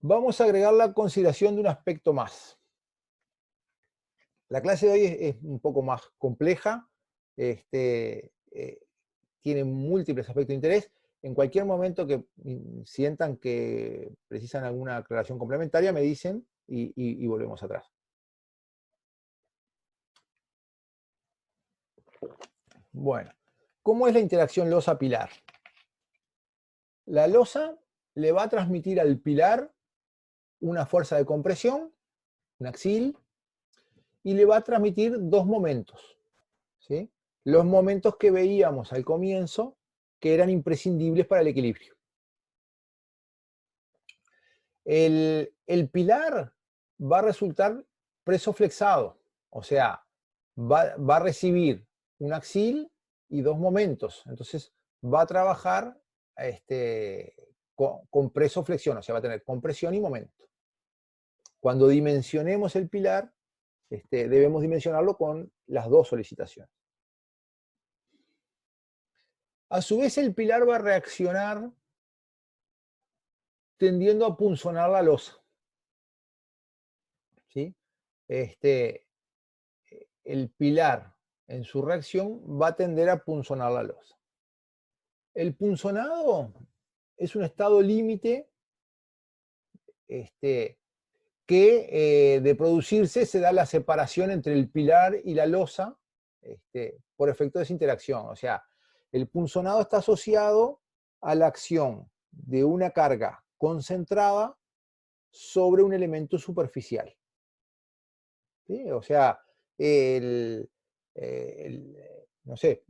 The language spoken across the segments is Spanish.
Vamos a agregar la consideración de un aspecto más. La clase de hoy es un poco más compleja, tiene múltiples aspectos de interés. En cualquier momento que sientan que precisan alguna aclaración complementaria, me dicen y volvemos atrás. Bueno, ¿cómo es la interacción losa-pilar? La losa le va a transmitir al pilar una fuerza de compresión, un axil, y le va a transmitir dos momentos, ¿sí? Los momentos que veíamos al comienzo, que eran imprescindibles para el equilibrio. El pilar va a resultar preso flexado, o sea, va a recibir un axil y dos momentos. Entonces va a trabajar con preso flexión, o sea, va a tener compresión y momento. Cuando dimensionemos el pilar, debemos dimensionarlo con las dos solicitaciones. A su vez, el pilar va a reaccionar tendiendo a punzonar la losa, ¿sí? El pilar en su reacción va a tender a punzonar la losa. El punzonado es un estado límite que de producirse se da la separación entre el pilar y la losa por efecto de esa interacción. O sea, el punzonado está asociado a la acción de una carga concentrada sobre un elemento superficial, ¿sí? O sea, no sé,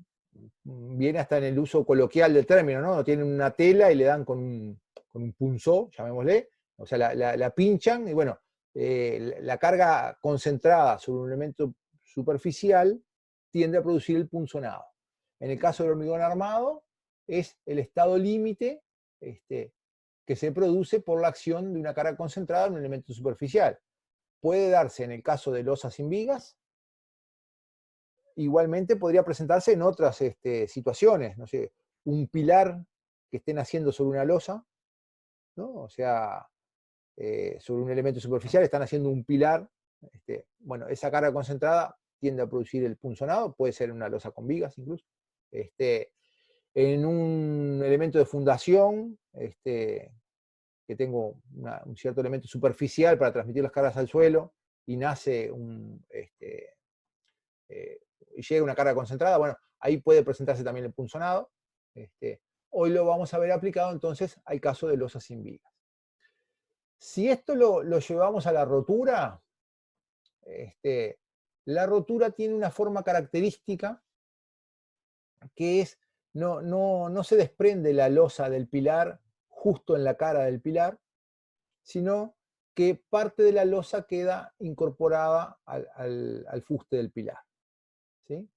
viene hasta en el uso coloquial del término, ¿no? Tienen una tela y le dan con un punzó, llamémosle, o sea, la pinchan y bueno, la carga concentrada sobre un elemento superficial tiende a producir el punzonado. En el caso del hormigón armado, es el estado límite que se produce por la acción de una carga concentrada en un elemento superficial. Puede darse en el caso de losas sin vigas, igualmente podría presentarse en otras situaciones, no sé, un pilar que estén haciendo sobre una losa, ¿no? O sea, sobre un elemento superficial están haciendo un pilar, bueno, esa carga concentrada tiende a producir el punzonado, puede ser una losa con vigas incluso, en un elemento de fundación, que tengo un cierto elemento superficial para transmitir las cargas al suelo y nace y llega una carga concentrada, bueno, ahí puede presentarse también el punzonado. Hoy lo vamos a ver aplicado entonces al caso de losas sin vigas. Si esto lo llevamos a la rotura, la rotura tiene una forma característica que es, no se desprende la losa del pilar justo en la cara del pilar, sino que parte de la losa queda incorporada al fuste del pilar, ¿sí?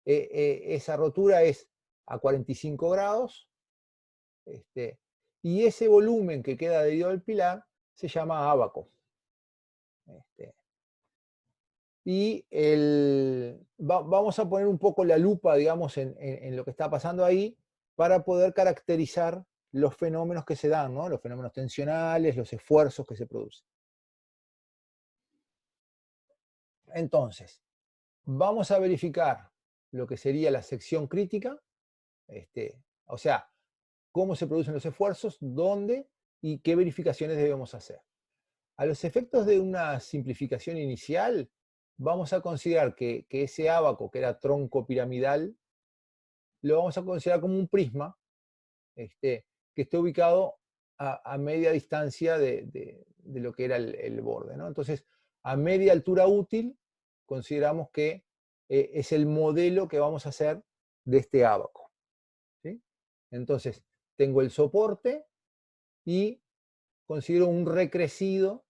Esa rotura es a 45 grados, y ese volumen que queda adherido al pilar se llama ábaco. Y vamos a poner un poco la lupa, digamos, en lo que está pasando ahí para poder caracterizar los fenómenos que se dan, ¿no? Los fenómenos tensionales, los esfuerzos que se producen. Entonces, vamos a verificar lo que sería la sección crítica, o sea, cómo se producen los esfuerzos, dónde y qué verificaciones debemos hacer. A los efectos de una simplificación inicial, vamos a considerar que ese ábaco, que era tronco piramidal, lo vamos a considerar como un prisma que esté ubicado a media distancia de lo que era el borde, ¿no? Entonces, a media altura útil, consideramos que es el modelo que vamos a hacer de este ábaco, ¿sí? Entonces, tengo el soporte y considero un recrecido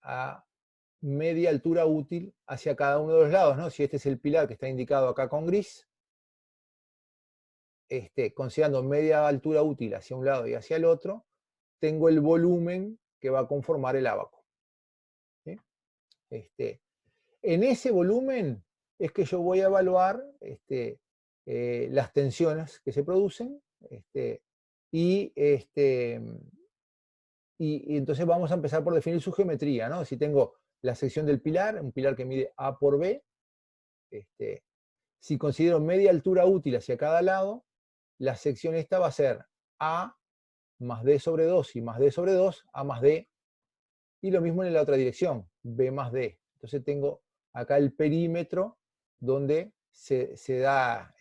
a media altura útil hacia cada uno de los lados, ¿no? Si este es el pilar que está indicado acá con gris, considerando media altura útil hacia un lado y hacia el otro, tengo el volumen que va a conformar el ábaco, ¿sí? En ese volumen es que yo voy a evaluar las tensiones que se producen, y entonces vamos a empezar por definir su geometría, ¿no? Si tengo la sección del pilar, un pilar que mide A por B, si considero media altura útil hacia cada lado, la sección esta va a ser A más D sobre 2 y más D sobre 2, A más D, y lo mismo en la otra dirección, B más D. Entonces tengo acá el perímetro donde se da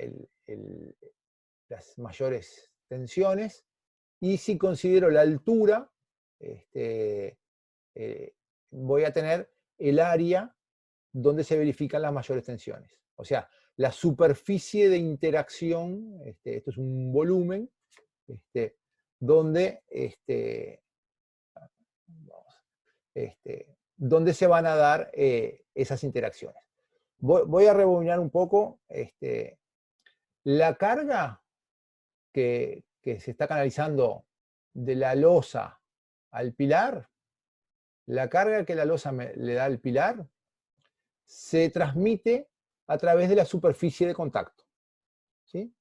las mayores tensiones, y si considero la altura, voy a tener el área donde se verifican las mayores tensiones. O sea, la superficie de interacción, esto es un volumen, donde, donde se van a dar esas interacciones. Voy a rebobinar un poco. La carga que se está canalizando de la losa al pilar, la carga que la losa le da al pilar, se transmite a través de la superficie de contacto, ¿sí?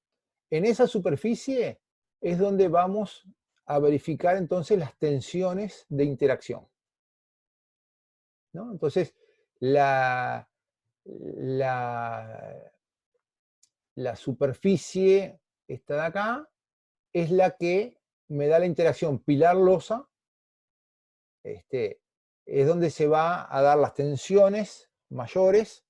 En esa superficie es donde vamos a verificar entonces las tensiones de interacción, ¿no? Entonces, la superficie, esta de acá, es la que me da la interacción pilar-losa, es donde se va a dar las tensiones mayores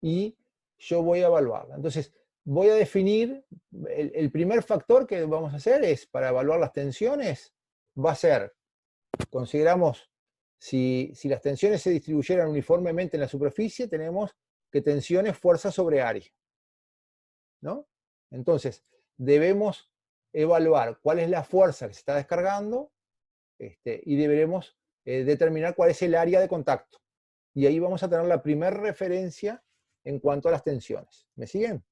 y yo voy a evaluarla. Entonces, voy a definir, el primer factor que vamos a hacer es, para evaluar las tensiones, va a ser, consideramos, si las tensiones se distribuyeran uniformemente en la superficie, tenemos que tensión es fuerza sobre área, ¿no? Entonces, debemos evaluar cuál es la fuerza que se está descargando, y deberemos determinar cuál es el área de contacto. Y ahí vamos a tener la primera referencia en cuanto a las tensiones. ¿Me siguen?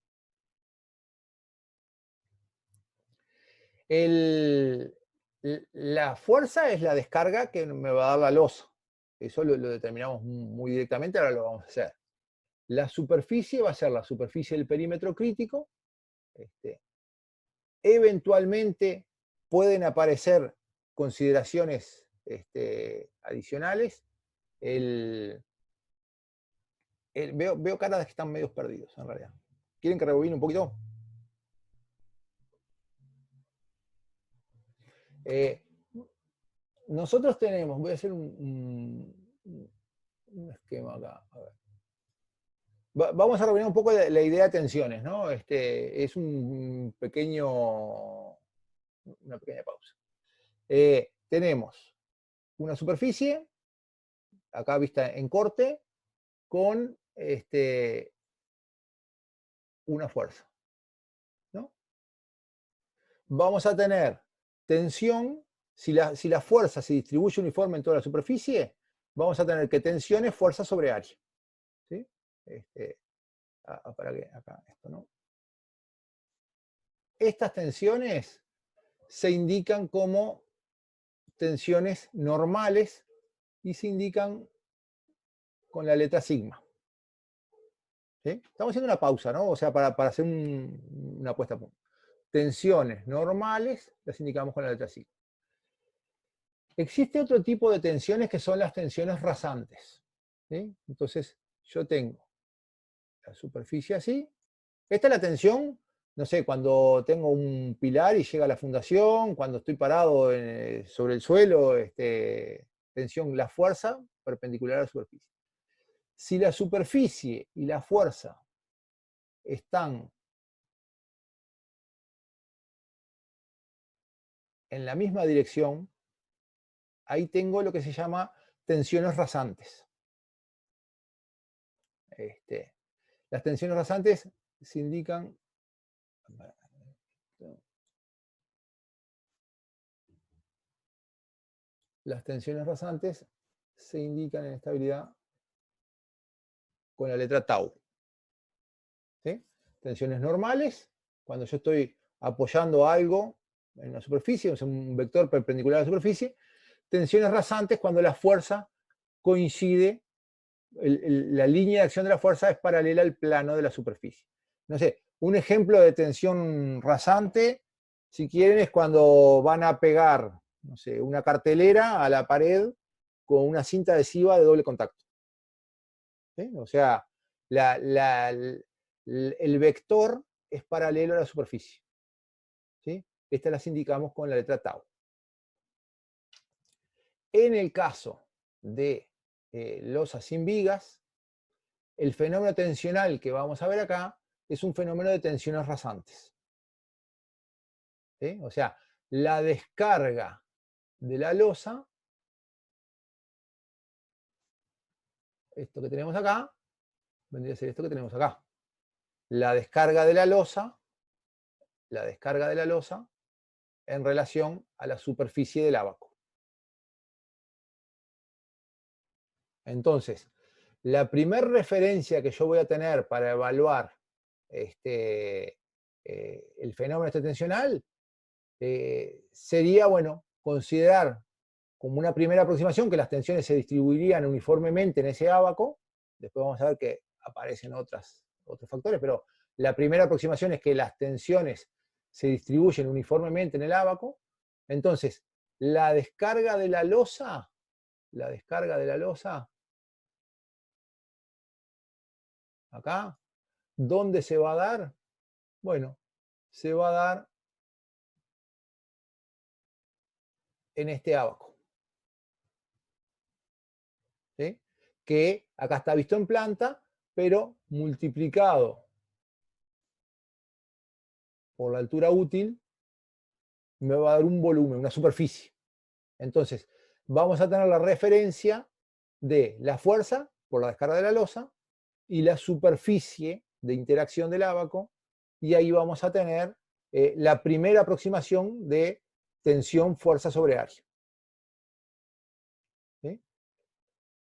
La fuerza es la descarga que me va a dar la losa. Eso lo determinamos muy directamente, ahora lo vamos a hacer. La superficie va a ser la superficie del perímetro crítico. Eventualmente pueden aparecer consideraciones adicionales. Veo caras que están medio perdidos, en realidad. ¿Quieren que rebobine un poquito? Nosotros tenemos, voy a hacer un esquema acá. A ver. Vamos a reunir un poco la idea de tensiones, ¿no? Es una pequeña pausa. Tenemos una superficie, acá vista en corte, con una fuerza, ¿no? Vamos a tener tensión, si la fuerza se distribuye uniforme en toda la superficie, vamos a tener que tensión es fuerza sobre área, ¿sí? Para que acá esto, ¿no? Estas tensiones se indican como tensiones normales y se indican con la letra sigma. ¿Sí? Estamos haciendo una pausa, ¿no? O sea, para hacer una puesta a punto. Tensiones normales las indicamos con la letra sigma. Existe otro tipo de tensiones que son las tensiones rasantes, ¿sí? Entonces, yo tengo la superficie así. Esta es la tensión, no sé, cuando tengo un pilar y llega a la fundación, cuando estoy parado sobre el suelo, tensión, la fuerza perpendicular a la superficie. Si la superficie y la fuerza están en la misma dirección, ahí tengo lo que se llama tensiones rasantes. Las tensiones rasantes se indican. Las tensiones rasantes se indican en estabilidad con la letra tau. ¿Sí? Tensiones normales, cuando yo estoy apoyando algo en una superficie, o sea, un vector perpendicular a la superficie. Tensiones rasantes cuando la fuerza coincide, la línea de acción de la fuerza es paralela al plano de la superficie. No sé, un ejemplo de tensión rasante si quieren, es cuando van a pegar, no sé, una cartelera a la pared con una cinta adhesiva de doble contacto. ¿Sí? O sea, el vector es paralelo a la superficie. ¿Sí? Estas las indicamos con la letra tau. En el caso de losas sin vigas, el fenómeno tensional que vamos a ver acá es un fenómeno de tensiones rasantes. ¿Sí? O sea, la descarga de la losa, esto que tenemos acá, vendría a ser esto que tenemos acá. La descarga de la losa en relación a la superficie del ábaco. Entonces, la primera referencia que yo voy a tener para evaluar el fenómeno tensional sería, bueno, considerar como una primera aproximación que las tensiones se distribuirían uniformemente en ese ábaco. Después vamos a ver que aparecen otros factores, pero la primera aproximación es que las tensiones se distribuyen uniformemente en el ábaco. Entonces, la descarga de la losa, acá, ¿dónde se va a dar? Bueno, se va a dar en este ábaco. ¿Sí? Que acá está visto en planta, pero multiplicado por la altura útil, me va a dar un volumen, una superficie. Entonces, vamos a tener la referencia de la fuerza por la descarga de la losa y la superficie de interacción del ábaco, y ahí vamos a tener la primera aproximación de tensión, fuerza sobre área. ¿Sí?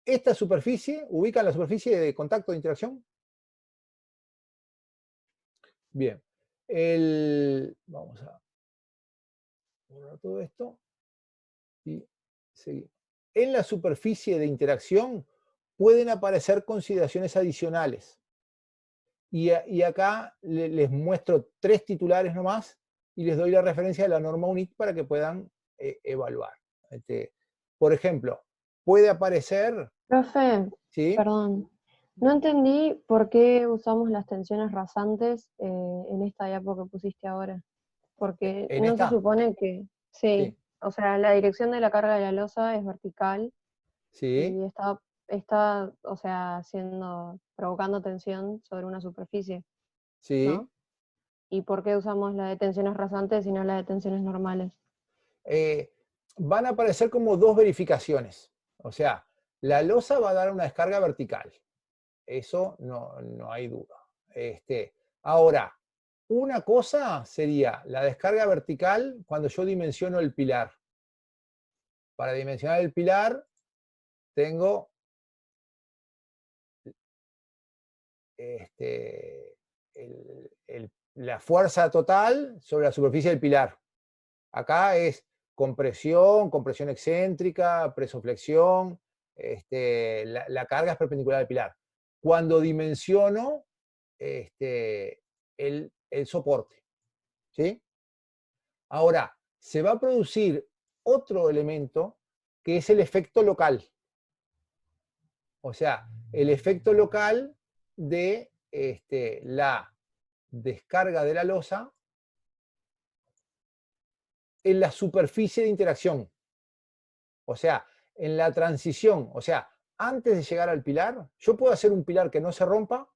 Esta superficie, ubican la superficie de contacto de interacción. Bien, vamos a borrar todo esto y seguimos. En la superficie de interacción pueden aparecer consideraciones adicionales. Y acá les muestro 3 titulares nomás y les doy la referencia de la norma UNIT para que puedan evaluar. Por ejemplo, puede aparecer... Profe, ¿Sí? perdón, no entendí por qué usamos las tensiones rasantes en esta diapo que pusiste ahora. Porque ¿En no se esta? supone que, sí, Sí. o sea, la dirección de la carga de la losa es vertical Sí. y está, o sea, provocando tensión sobre una superficie, Sí. ¿no? ¿Y por qué usamos la de tensiones rasantes y no la de tensiones normales? Van a aparecer como 2 verificaciones. O sea, la losa va a dar una descarga vertical. Eso no hay duda. Ahora, una cosa sería la descarga vertical cuando yo dimensiono el pilar. Para dimensionar el pilar tengo la fuerza total sobre la superficie del pilar. Acá es compresión excéntrica, presoflexión, la carga es perpendicular al pilar. Cuando dimensiono el soporte, ¿sí? Ahora, se va a producir otro elemento que es el efecto local. O sea, el efecto local de la descarga de la losa en la superficie de interacción. O sea, en la transición, o sea, antes de llegar al pilar, yo puedo hacer un pilar que no se rompa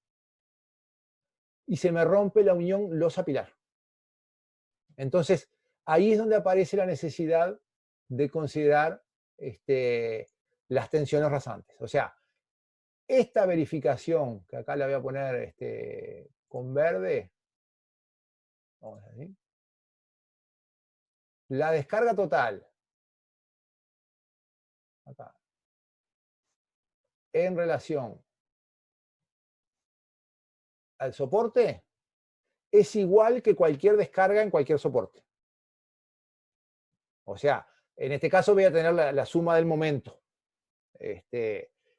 y se me rompe la unión losa-pilar. Entonces, ahí es donde aparece la necesidad de considerar las tensiones rasantes. O sea, esta verificación, que acá la voy a poner con verde, vamos a decir, la descarga total, acá, en relación al soporte, es igual que cualquier descarga en cualquier soporte. O sea, en este caso voy a tener la suma del momento.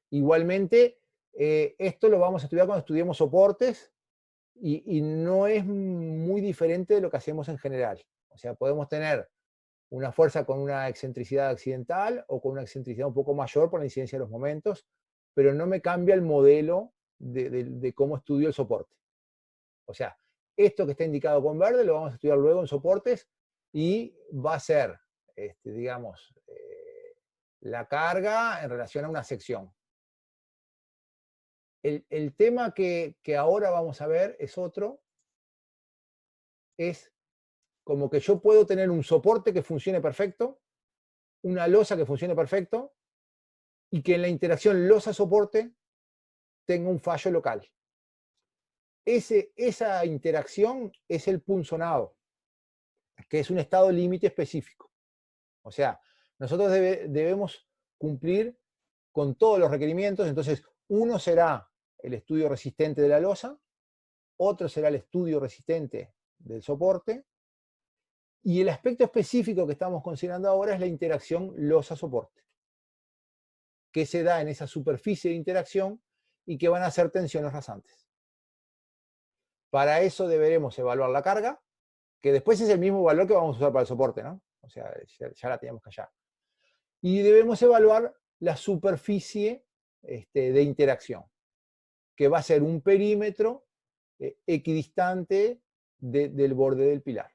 Igualmente, esto lo vamos a estudiar cuando estudiemos soportes, y no es muy diferente de lo que hacemos en general. O sea, podemos tener una fuerza con una excentricidad accidental o con una excentricidad un poco mayor por la incidencia de los momentos, pero no me cambia el modelo de cómo estudio el soporte. O sea, esto que está indicado con verde lo vamos a estudiar luego en soportes y va a ser, digamos, la carga en relación a una sección. El tema que ahora vamos a ver es otro, es como que yo puedo tener un soporte que funcione perfecto, una losa que funcione perfecto, y que en la interacción losa-soporte tenga un fallo local. Esa interacción es el punzonado, que es un estado límite específico. O sea, nosotros debemos cumplir con todos los requerimientos, entonces uno será el estudio resistente de la losa, otro será el estudio resistente del soporte, y el aspecto específico que estamos considerando ahora es la interacción losa-soporte, que se da en esa superficie de interacción y que van a ser tensiones rasantes. Para eso deberemos evaluar la carga, que después es el mismo valor que vamos a usar para el soporte, ¿no? O sea, ya la teníamos que hallar. Y debemos evaluar la superficie de interacción, que va a ser un perímetro equidistante del borde del pilar.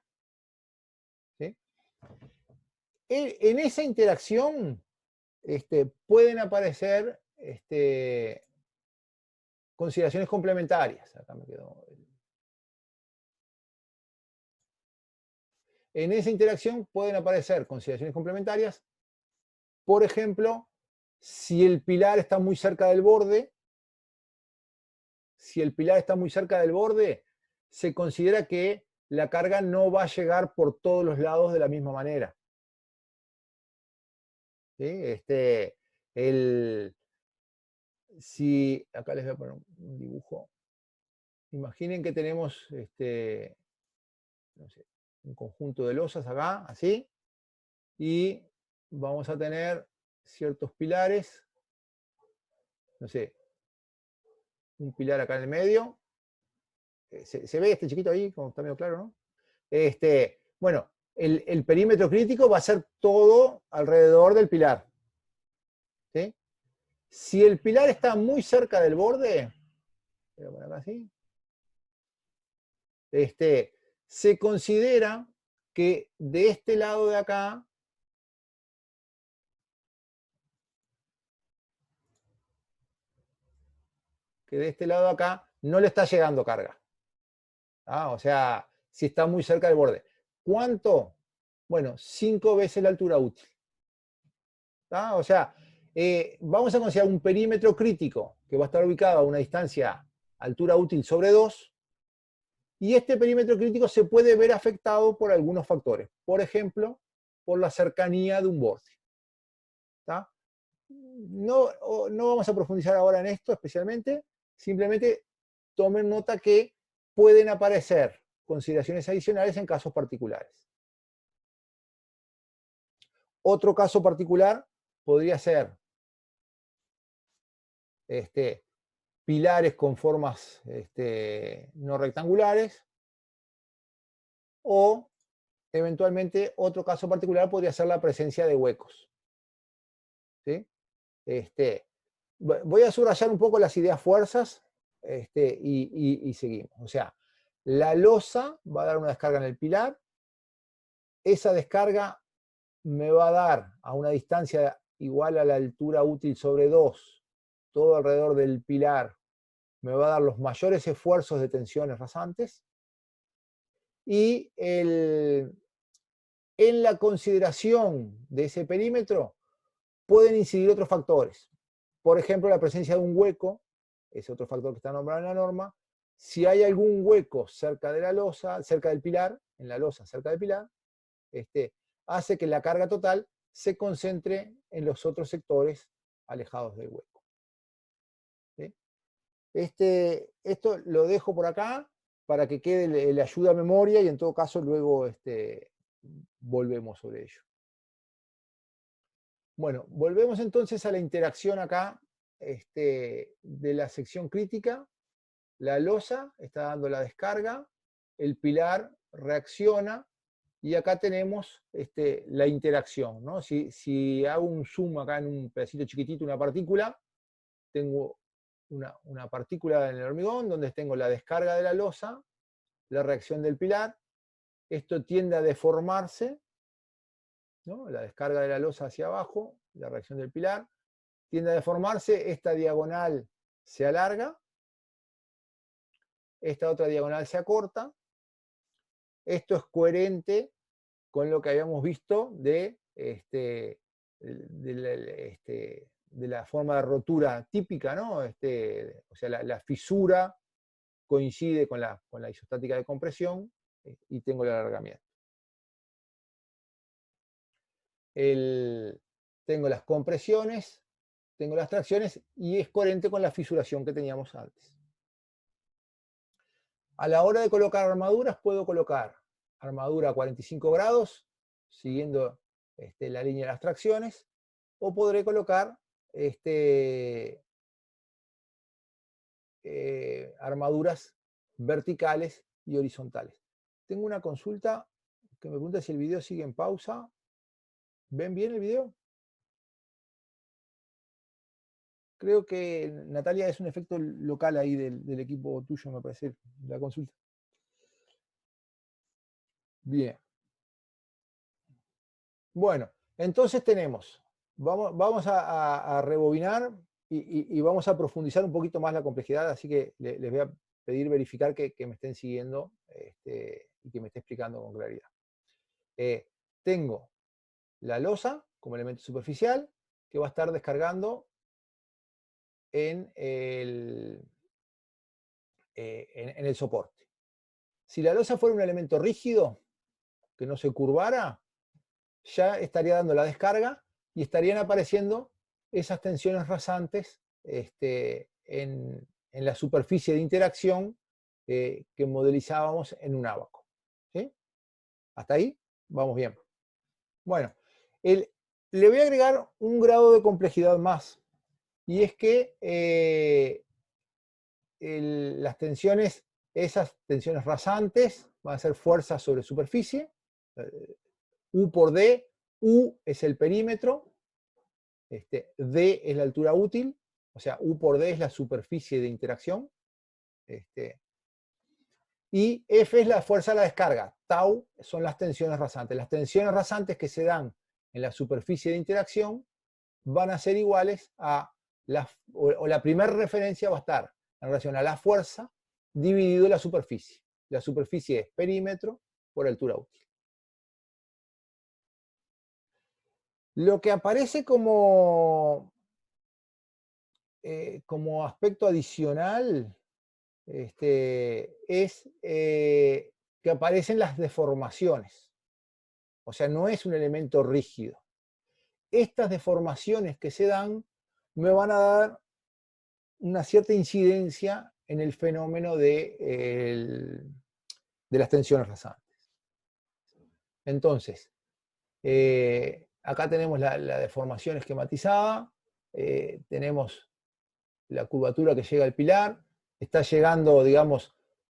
¿Sí? En esa interacción pueden aparecer consideraciones complementarias. Acá me quedó. En esa interacción pueden aparecer consideraciones complementarias. Por ejemplo, si el pilar está muy cerca del borde, se considera que la carga no va a llegar por todos los lados de la misma manera. ¿Sí? Si acá les voy a poner un dibujo. Imaginen que tenemos no sé, un conjunto de losas acá, así, y vamos a tener ciertos pilares, no sé, un pilar acá en el medio. ¿Se ve este chiquito ahí? Como está medio claro, ¿no? Bueno, el perímetro crítico va a ser todo alrededor del pilar. ¿Sí? Si el pilar está muy cerca del borde, voy a poner acá así, se considera que de este lado de acá no le está llegando carga. O sea, si está muy cerca del borde. ¿Cuánto? Bueno, 5 veces la altura útil. O sea, vamos a considerar un perímetro crítico que va a estar ubicado a una distancia altura útil sobre 2, y este perímetro crítico se puede ver afectado por algunos factores. Por ejemplo, por la cercanía de un borde. No vamos a profundizar ahora en esto especialmente, simplemente tomen nota que pueden aparecer consideraciones adicionales en casos particulares. Otro caso particular podría ser pilares con formas no rectangulares, o eventualmente otro caso particular podría ser la presencia de huecos. ¿Sí? Voy a subrayar un poco las ideas fuerzas y seguimos. O sea, la losa va a dar una descarga en el pilar, esa descarga me va a dar a una distancia igual a la altura útil sobre 2, todo alrededor del pilar, me va a dar los mayores esfuerzos de tensiones rasantes, y en la consideración de ese perímetro pueden incidir otros factores. Por ejemplo, la presencia de un hueco, es otro factor que está nombrado en la norma. Si hay algún hueco cerca de la losa, cerca del pilar, en la losa cerca del pilar, hace que la carga total se concentre en los otros sectores alejados del hueco. ¿Sí? Esto lo dejo por acá para que quede le ayuda a memoria, y en todo caso luego volvemos sobre ello. Bueno, volvemos entonces a la interacción acá de la sección crítica. la losa está dando la descarga, el pilar reacciona, y acá tenemos la interacción, ¿no? Si hago un zoom acá en un pedacito chiquitito, una partícula, tengo una partícula en el hormigón donde tengo la descarga de la losa, la reacción del pilar, esto tiende a deformarse, ¿no? La descarga de la losa hacia abajo, la reacción del pilar, tiende a deformarse, esta diagonal se alarga, esta otra diagonal se acorta. Esto es coherente con lo que habíamos visto de la forma de rotura típica, ¿no? O sea, la fisura coincide con la isostática de compresión y tengo el alargamiento. Tengo las compresiones, tengo las tracciones y es coherente con la fisuración que teníamos antes. A la hora de colocar armaduras, puedo colocar armadura a 45 grados, siguiendo la línea de las tracciones, o podré colocar armaduras verticales y horizontales. Tengo una consulta que me pregunta si el video sigue en pausa. ¿Ven bien el video? Creo que, Natalia, es un efecto local ahí del equipo tuyo, me parece, la consulta. Bien. Bueno, entonces tenemos, vamos a rebobinar y vamos a profundizar un poquito más la complejidad, así que les voy a pedir verificar que me estén siguiendo y que me esté explicando con claridad. Tengo la losa como elemento superficial que va a estar descargando en el soporte. Si la losa fuera un elemento rígido, que no se curvara, ya estaría dando la descarga y estarían apareciendo esas tensiones rasantes en la superficie de interacción que modelizábamos en un ábaco. ¿Sí? ¿Hasta ahí? Vamos bien. Bueno, le voy a agregar un grado de complejidad más, y es que las tensiones, esas tensiones rasantes, van a ser fuerzas sobre superficie, U por D, U es el perímetro, D es la altura útil, o sea, U por D es la superficie de interacción, y F es la fuerza de la descarga, tau son las tensiones rasantes. Las tensiones rasantes que se dan en la superficie de interacción van a ser iguales a la primera referencia va a estar en relación a la fuerza dividido la superficie. La superficie es perímetro por altura útil. Lo que aparece como aspecto adicional es que aparecen las deformaciones. O sea, no es un elemento rígido. Estas deformaciones que se dan me van a dar una cierta incidencia en el fenómeno de las tensiones rasantes. Entonces, acá tenemos la deformación esquematizada, tenemos la curvatura que llega al pilar, está llegando, digamos,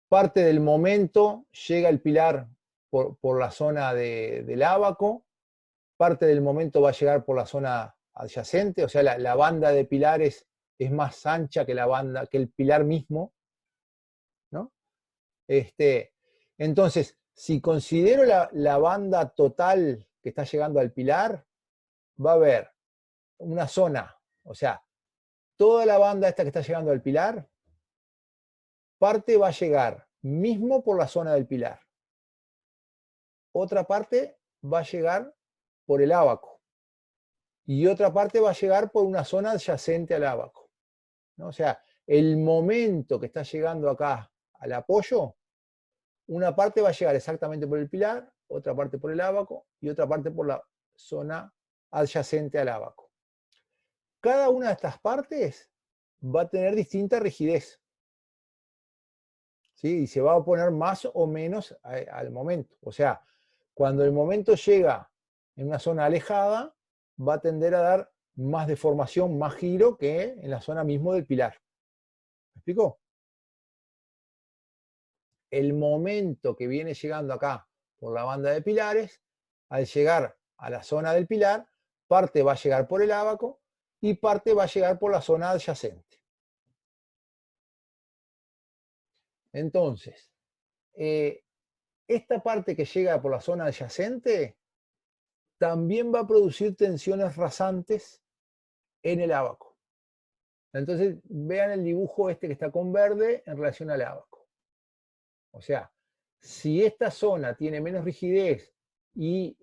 parte del momento llega el pilar por la zona del ábaco, parte del momento va a llegar por la zona adyacente, o sea, la banda de pilares es más ancha que el pilar mismo, ¿no? Entonces, si considero la banda total que está llegando al pilar, va a haber una zona, o sea, toda la banda esta que está llegando al pilar, parte va a llegar mismo por la zona del pilar. Otra parte va a llegar por el ábaco. Y otra parte va a llegar por una zona adyacente al ábaco, ¿no? O sea, el momento que está llegando acá al apoyo, una parte va a llegar exactamente por el pilar, otra parte por el ábaco y otra parte por la zona adyacente al ábaco. Cada una de estas partes va a tener distinta rigidez, ¿sí? Y se va a poner más o menos al momento. O sea, cuando el momento llega en una zona alejada, va a tender a dar más deformación, más giro que en la zona mismo del pilar. ¿Me explico? el momento que viene llegando acá por la banda de pilares, al llegar a la zona del pilar, parte va a llegar por el ábaco y parte va a llegar por la zona adyacente. Entonces, esta parte que llega por la zona adyacente también va a producir tensiones rasantes en el ábaco. Entonces, vean el dibujo este que está con verde en relación al ábaco. O sea, si esta zona tiene menos rigidez y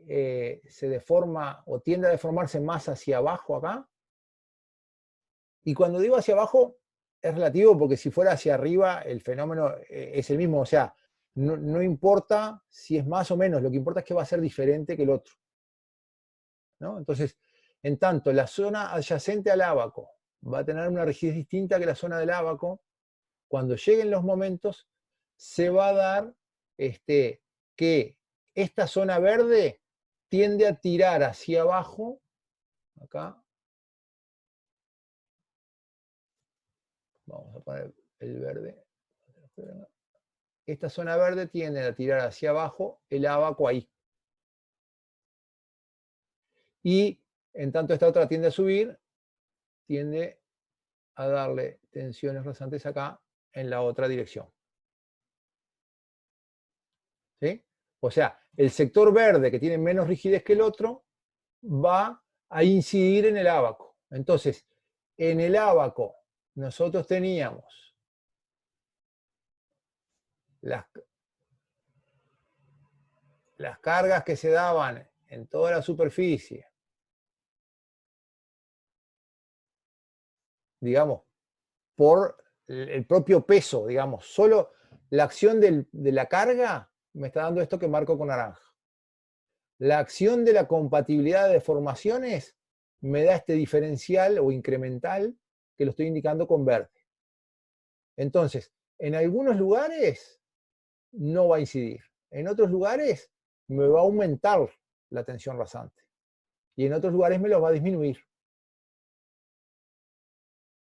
se deforma o tiende a deformarse más hacia abajo acá, y cuando digo hacia abajo es relativo porque si fuera hacia arriba el fenómeno es el mismo, o sea, no importa si es más o menos, lo que importa es que va a ser diferente que el otro, ¿no? Entonces, en tanto, la zona adyacente al ábaco va a tener una rigidez distinta que la zona del ábaco, cuando lleguen los momentos, se va a dar que esta zona verde tiende a tirar hacia abajo, acá, vamos a poner el verde, esta zona verde tiende a tirar hacia abajo el ábaco ahí. Y en tanto esta otra tiende a subir, tiende a darle tensiones rasantes acá en la otra dirección. ¿Sí? O sea, el sector verde que tiene menos rigidez que el otro va a incidir en el ábaco. Entonces, en el ábaco nosotros teníamos las cargas que se daban en toda la superficie, digamos, por el propio peso, digamos, solo la acción de la carga me está dando esto que marco con naranja. La acción de la compatibilidad de deformaciones me da este diferencial o incremental que lo estoy indicando con verde. Entonces, en algunos lugares no va a incidir. En otros lugares me va a aumentar la tensión rasante. Y en otros lugares me lo va a disminuir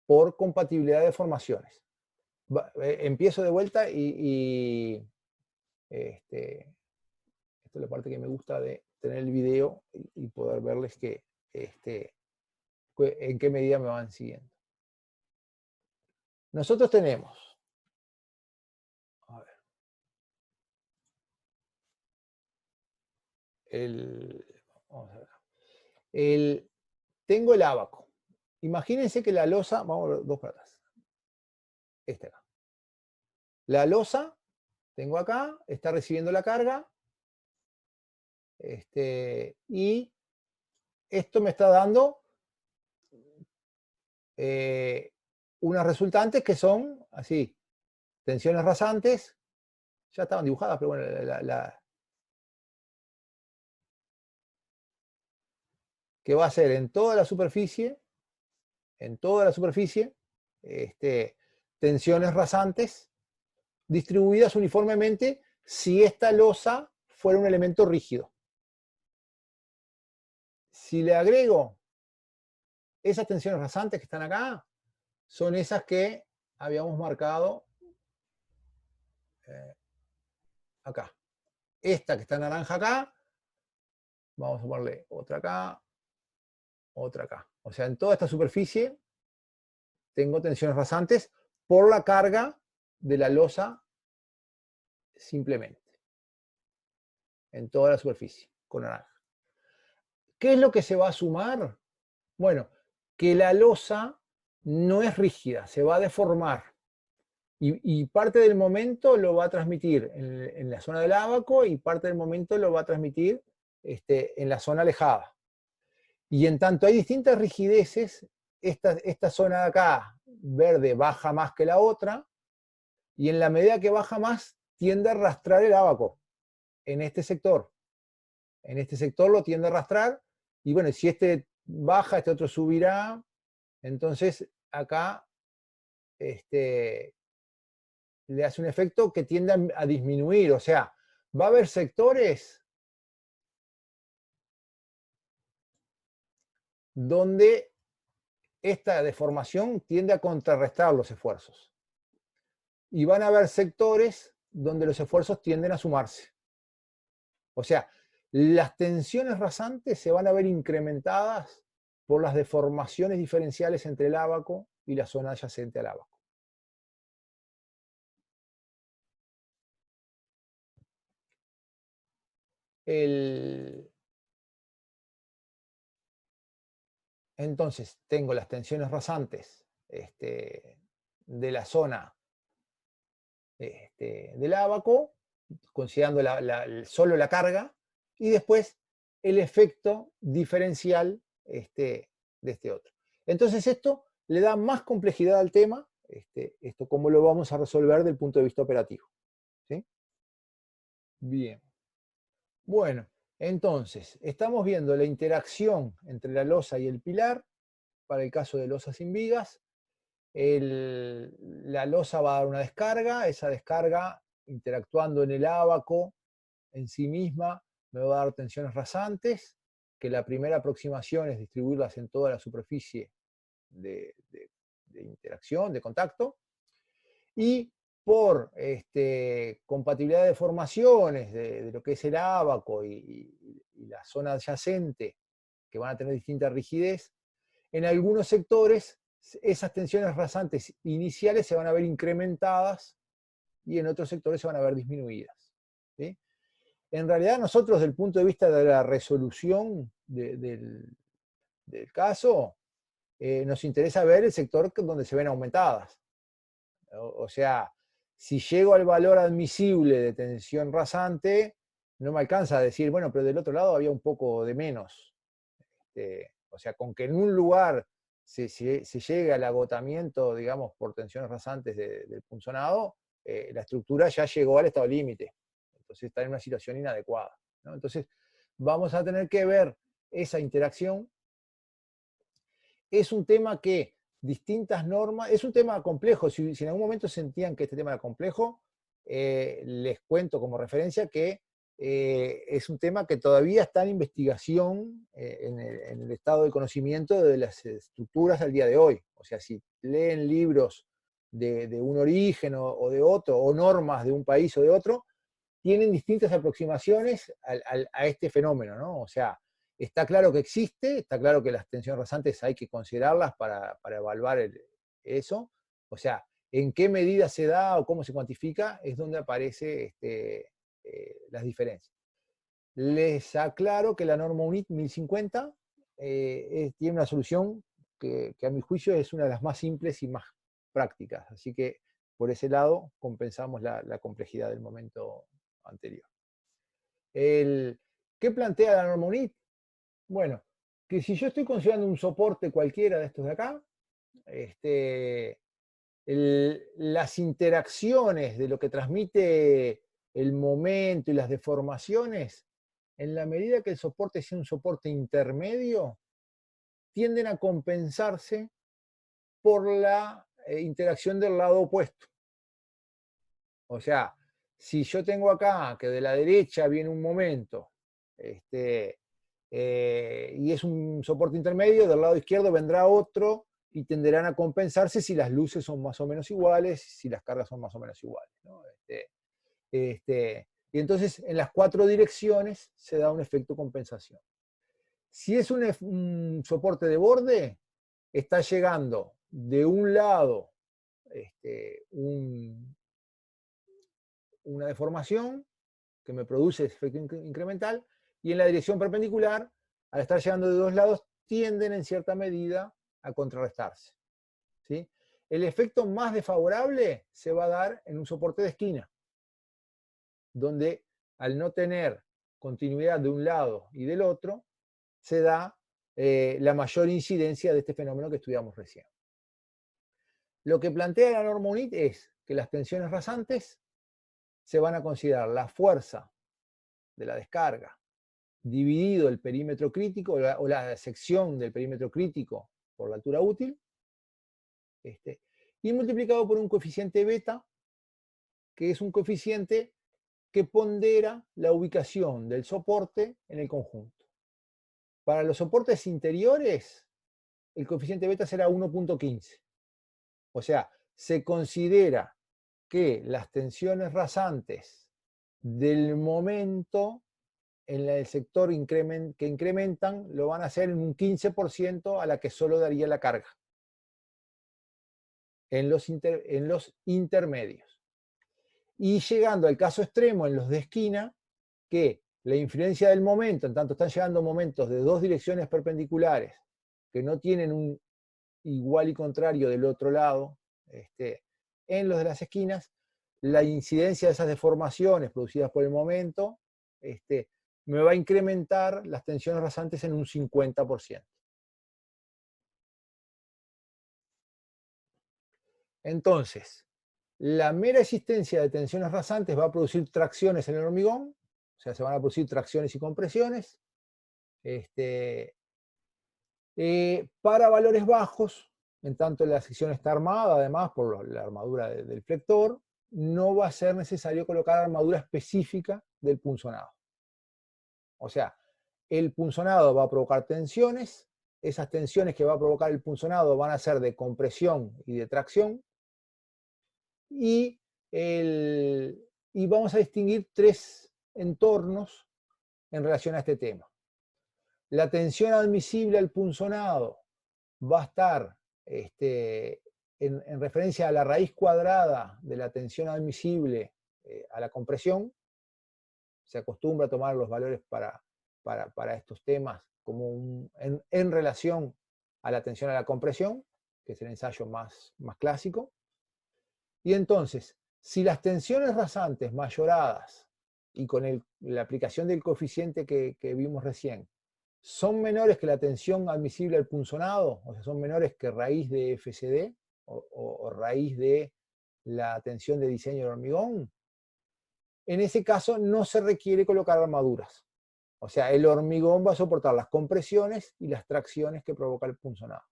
por compatibilidad de deformaciones. Empiezo de vuelta y esta es la parte que me gusta de tener el video y poder verles que en qué medida me van siguiendo. Nosotros tenemos, a ver, vamos a ver, tengo el ábaco. Imagínense que la losa, vamos a ver dos para atrás. Acá. La losa, tengo acá, está recibiendo la carga, y esto me está dando unas resultantes que son así, tensiones rasantes, ya estaban dibujadas, pero bueno, que va a ser en toda la superficie, tensiones rasantes distribuidas uniformemente si esta losa fuera un elemento rígido. Si le agrego esas tensiones rasantes que están acá, son esas que habíamos marcado acá. Esta que está en naranja acá, vamos a ponerle otra acá, otra acá. O sea, en toda esta superficie tengo tensiones rasantes por la carga de la losa simplemente. En toda la superficie, con naranja. ¿Qué es lo que se va a sumar? Bueno, que la losa no es rígida, se va a deformar. Y parte del momento lo va a transmitir en la zona del ábaco y parte del momento lo va a transmitir en la zona alejada. Y en tanto hay distintas rigideces, esta zona de acá, verde, baja más que la otra, y en la medida que baja más, tiende a arrastrar el ábaco en este sector. En este sector lo tiende a arrastrar, y bueno, si este baja, este otro subirá, entonces acá le hace un efecto que tiende a disminuir, o sea, va a haber sectores donde esta deformación tiende a contrarrestar los esfuerzos. Y van a haber sectores donde los esfuerzos tienden a sumarse. O sea, las tensiones rasantes se van a ver incrementadas por las deformaciones diferenciales entre el ábaco y la zona adyacente al ábaco. Entonces, tengo las tensiones rasantes de la zona del ábaco, considerando solo la carga, y después el efecto diferencial de este otro. Entonces esto le da más complejidad al tema, esto cómo lo vamos a resolver desde el punto de vista operativo. ¿Sí? Bien. Bueno, entonces, estamos viendo la interacción entre la losa y el pilar, para el caso de losa sin vigas. La losa va a dar una descarga, esa descarga interactuando en el ábaco en sí misma me va a dar tensiones rasantes, que la primera aproximación es distribuirlas en toda la superficie de interacción, de contacto, y por compatibilidad de formaciones de lo que es el ábaco y la zona adyacente, que van a tener distinta rigidez, en algunos sectores esas tensiones rasantes iniciales se van a ver incrementadas y en otros sectores se van a ver disminuidas. ¿Sí? En realidad nosotros, desde el punto de vista de la resolución del caso, nos interesa ver el sector donde se ven aumentadas. O sea, si llego al valor admisible de tensión rasante, no me alcanza a decir, bueno, pero del otro lado había un poco de menos. O sea, con que en un lugar se llegue al agotamiento, digamos, por tensiones rasantes del punzonado, la estructura ya llegó al estado límite. Entonces está en una situación inadecuada, ¿no? Entonces vamos a tener que ver esa interacción. Es un tema que distintas normas, es un tema complejo. Si en algún momento sentían que este tema era complejo, les cuento como referencia que es un tema que todavía está en investigación en el estado de conocimiento de las estructuras al día de hoy. O sea, si leen libros de un origen o de otro, o normas de un país o de otro, tienen distintas aproximaciones a este fenómeno, ¿no? O sea, está claro que existe, está claro que las tensiones rasantes hay que considerarlas para evaluar eso. O sea, en qué medida se da o cómo se cuantifica es donde aparece las diferencias. Les aclaro que la norma UNIT 1050 tiene una solución que a mi juicio es una de las más simples y más prácticas. Así que por ese lado compensamos la complejidad del momento anterior. ¿Qué plantea la norma UNIT? Bueno, que si yo estoy considerando un soporte cualquiera de estos de acá, las interacciones de lo que transmite el momento y las deformaciones, en la medida que el soporte sea un soporte intermedio, tienden a compensarse por la interacción del lado opuesto. O sea, si yo tengo acá que de la derecha viene un momento y es un soporte intermedio, del lado izquierdo vendrá otro y tenderán a compensarse si las luces son más o menos iguales, si las cargas son más o menos iguales, ¿no? Y entonces en las cuatro direcciones se da un efecto compensación. Si es un soporte de borde, está llegando de un lado una deformación que me produce efecto incremental, y en la dirección perpendicular, al estar llegando de dos lados, tienden en cierta medida a contrarrestarse. ¿Sí? El efecto más desfavorable se va a dar en un soporte de esquina, donde al no tener continuidad de un lado y del otro, se da la mayor incidencia de este fenómeno que estudiamos recién. Lo que plantea la norma UNIT es que las tensiones rasantes se van a considerar la fuerza de la descarga dividido el perímetro crítico o la sección del perímetro crítico por la altura útil, y multiplicado por un coeficiente beta, que es un coeficiente que pondera la ubicación del soporte en el conjunto. Para los soportes interiores, el coeficiente beta será 1.15. O sea, se considera que las tensiones rasantes del momento en el sector que incrementan lo van a hacer en un 15% a la que solo daría la carga en los intermedios. Y llegando al caso extremo en los de esquina, que la influencia del momento, en tanto están llegando momentos de dos direcciones perpendiculares que no tienen un igual y contrario del otro lado, en los de las esquinas, la incidencia de esas deformaciones producidas por el momento me va a incrementar las tensiones rasantes en un 50%. Entonces, la mera existencia de tensiones rasantes va a producir tracciones en el hormigón, o sea, se van a producir tracciones y compresiones. Para valores bajos, en tanto la sección está armada, además, por la armadura del flector, no va a ser necesario colocar armadura específica del punzonado. O sea, el punzonado va a provocar tensiones, esas tensiones que va a provocar el punzonado van a ser de compresión y de tracción, y vamos a distinguir tres entornos en relación a este tema. La tensión admisible al punzonado va a estar en referencia a la raíz cuadrada de la tensión admisible a la compresión. Se acostumbra a tomar los valores para estos temas como en relación a la tensión a la compresión, que es el ensayo más clásico. Y entonces, si las tensiones rasantes mayoradas y con la aplicación del coeficiente que vimos recién, son menores que la tensión admisible al punzonado, o sea, son menores que raíz de FCD o raíz de la tensión de diseño del hormigón, en ese caso no se requiere colocar armaduras. O sea, el hormigón va a soportar las compresiones y las tracciones que provoca el punzonado.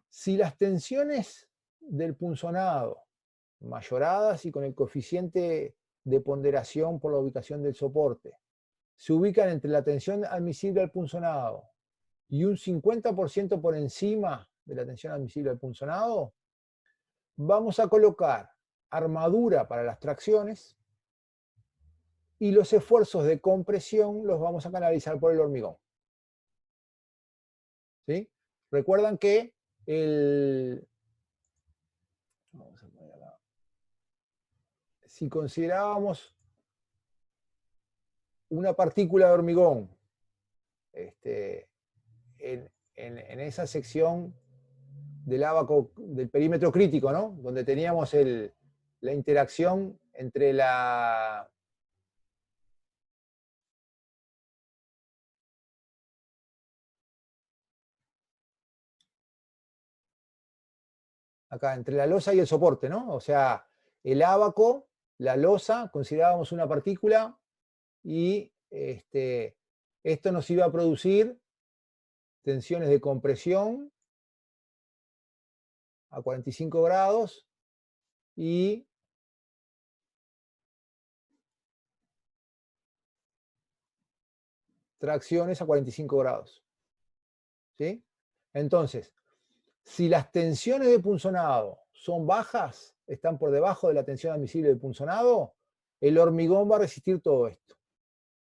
Si las tensiones del punzonado, mayoradas y con el coeficiente de ponderación por la ubicación del soporte, se ubican entre la tensión admisible al punzonado y un 50% por encima de la tensión admisible al punzonado, vamos a colocar armadura para las tracciones y los esfuerzos de compresión los vamos a canalizar por el hormigón. ¿Sí? Recuerdan que si considerábamos una partícula de hormigón en esa sección del ábaco del perímetro crítico, ¿no? Donde teníamos la interacción entre entre la losa y el soporte, ¿no? O sea, el ábaco, la losa, considerábamos una partícula y esto nos iba a producir tensiones de compresión a 45 grados y tracciones a 45 grados. ¿Sí? Entonces, si las tensiones de punzonado son bajas, están por debajo de la tensión admisible del punzonado, el hormigón va a resistir todo esto.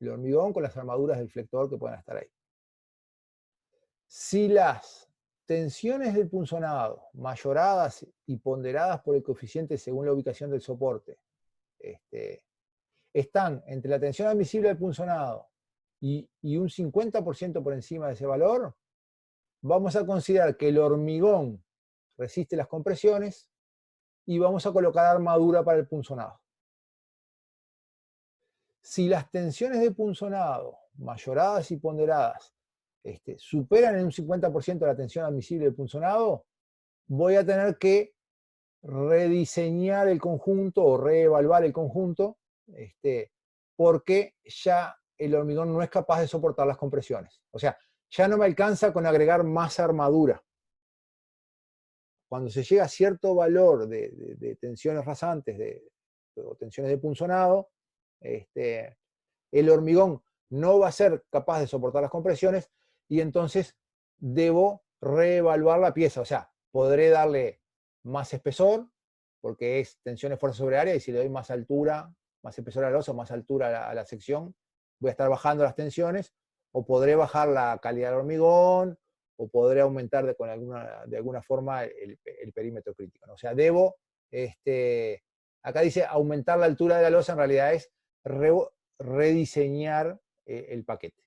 El hormigón con las armaduras del flector que puedan estar ahí. Si las tensiones del punzonado, mayoradas y ponderadas por el coeficiente según la ubicación del soporte, están entre la tensión admisible del punzonado y un 50% por encima de ese valor, vamos a considerar que el hormigón resiste las compresiones y vamos a colocar armadura para el punzonado. Si las tensiones de punzonado, mayoradas y ponderadas, superan en un 50% la tensión admisible del punzonado, voy a tener que rediseñar el conjunto o reevaluar el conjunto, porque ya el hormigón no es capaz de soportar las compresiones. O sea, ya no me alcanza con agregar más armadura. Cuando se llega a cierto valor de tensiones rasantes o tensiones de punzonado, el hormigón no va a ser capaz de soportar las compresiones y entonces debo reevaluar la pieza. O sea, podré darle más espesor, porque es tensión esfuerzo sobre área, y si le doy más altura, más espesor a la losa, más altura a la sección, voy a estar bajando las tensiones, o podré bajar la calidad del hormigón, o podré aumentar de alguna forma el perímetro crítico, ¿no? O sea, debo, acá dice aumentar la altura de la losa, en realidad es rediseñar el paquete.